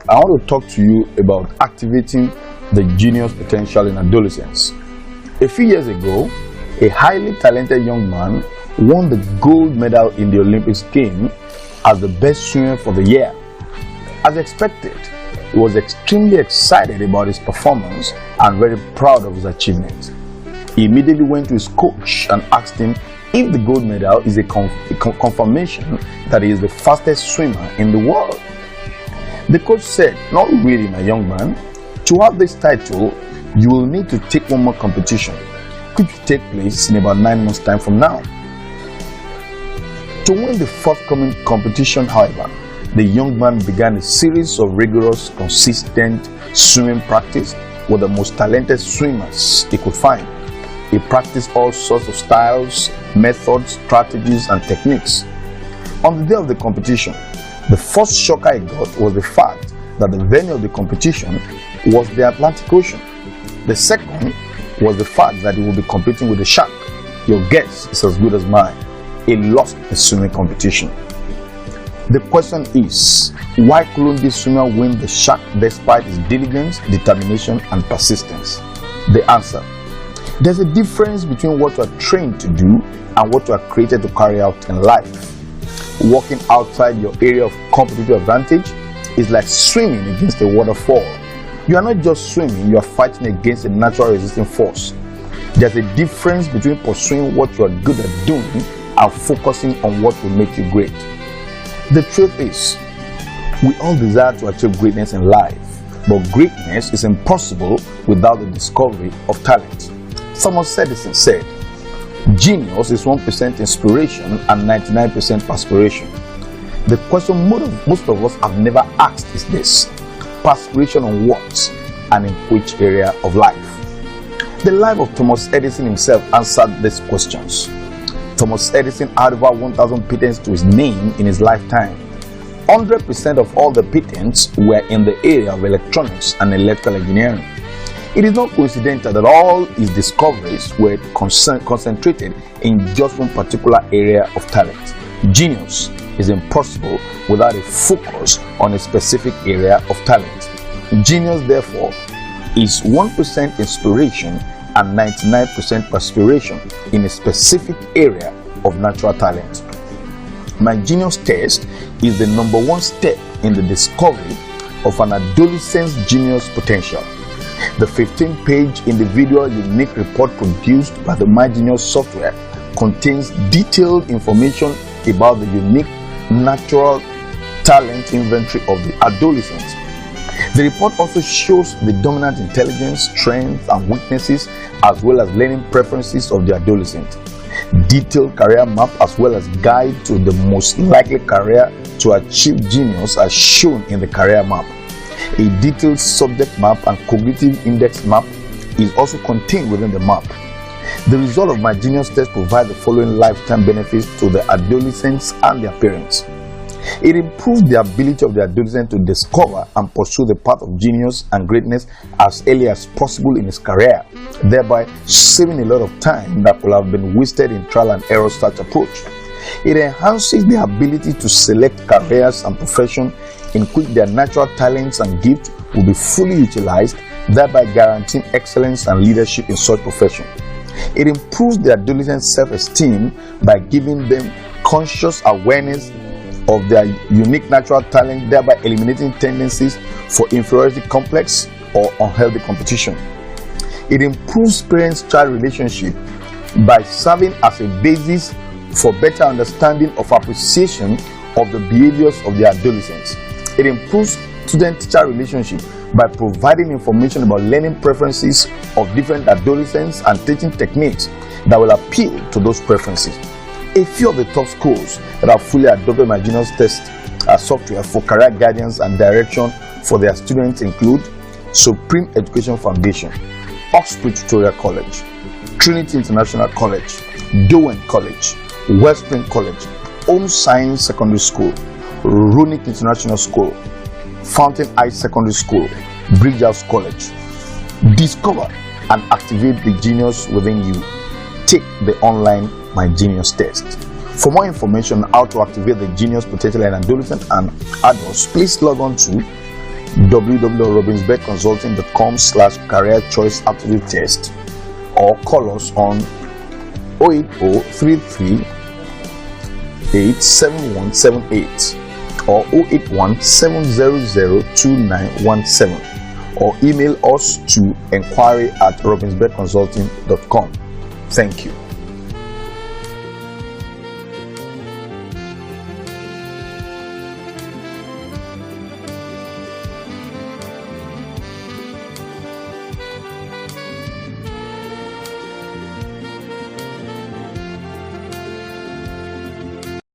I want to talk to you about activating the genius potential in adolescence. A few years ago, a highly talented young man won the gold medal in the Olympics game as the best swimmer for the year. As expected, he was extremely excited about his performance and very proud of his achievement. He immediately went to his coach and asked him if the gold medal is a confirmation that he is the fastest swimmer in the world. The coach said, "Not really, my young man. To have this title, you will need to take one more competition, which will take place in about 9 months' time from now." To win the forthcoming competition, however, the young man began a series of rigorous, consistent swimming practice with the most talented swimmers he could find. He practiced all sorts of styles, methods, strategies, and techniques. On the day of the competition, the first shocker I got was the fact that the venue of the competition was the Atlantic Ocean. The second was the fact that he would be competing with a shark. Your guess is as good as mine. He lost the swimming competition. The question is, why couldn't this swimmer win the shark despite his diligence, determination, and persistence? The answer: there's a difference between what you are trained to do and what you are created to carry out in life. Walking outside your area of competitive advantage is like swimming against a waterfall. You are not just swimming, you are fighting against a natural resisting force. There's a difference between pursuing what you are good at doing and focusing on what will make you great. The truth is, we all desire to achieve greatness in life, but greatness is impossible without the discovery of talent. Thomas Edison said, "Genius is 1% inspiration and 99% perspiration." The question most of us have never asked is this: perspiration on what and in which area of life? The life of Thomas Edison himself answered these questions. Thomas Edison had over 1,000 patents to his name in his lifetime. 100% of all the patents were in the area of electronics and electrical engineering. It is not coincidental that all his discoveries were concentrated in just one particular area of talent. Genius is impossible without a focus on a specific area of talent. Genius, therefore, is 1% inspiration and 99% perspiration in a specific area of natural talent. Migenius test is the #1 step in the discovery of an adolescent's genius potential. The 15-page individual unique report produced by the Migenius software contains detailed information about the unique natural talent inventory of the adolescent. The report also shows the dominant intelligence, strengths, and weaknesses, as well as learning preferences of the adolescent. Detailed career map as well as guide to the most likely career to achieve genius are shown in the career map. A detailed subject map and cognitive index map is also contained within the map. The result of Migenius test provides the following lifetime benefits to the adolescents and their parents. It improves the ability of the adolescent to discover and pursue the path of genius and greatness as early as possible in his career, thereby saving a lot of time that could have been wasted in trial and error such approach. It enhances the ability to select careers and professions in which their natural talents and gifts will be fully utilized, thereby guaranteeing excellence and leadership in such profession. It improves the adolescent's self-esteem by giving them conscious awareness of their unique natural talent, thereby eliminating tendencies for inferiority complex or unhealthy competition. It improves parent-child relationship by serving as a basis for better understanding of appreciation of the behaviors of the adolescents. It improves student-teacher relationship by providing information about learning preferences of different adolescents and teaching techniques that will appeal to those preferences. A few of the top schools that have fully adopted Migenius test software for career guidance and direction for their students include Supreme Education Foundation, Oxford Tutorial College, Trinity International College, Dowen College, Wellspring College, Home Science Secondary School, Runic International School, Fountain Heights Secondary School, Bridge House College. Discover and activate the genius within you. Take the online Migenius test. For more information on how to activate the genius potential in adolescents and adults, please log on to www.robinsbergconsulting.com/career choice aptitude test, or call us on 08033 87178 or 081 700 2917, or email us to enquiry@robinsbergconsulting.com. Thank you.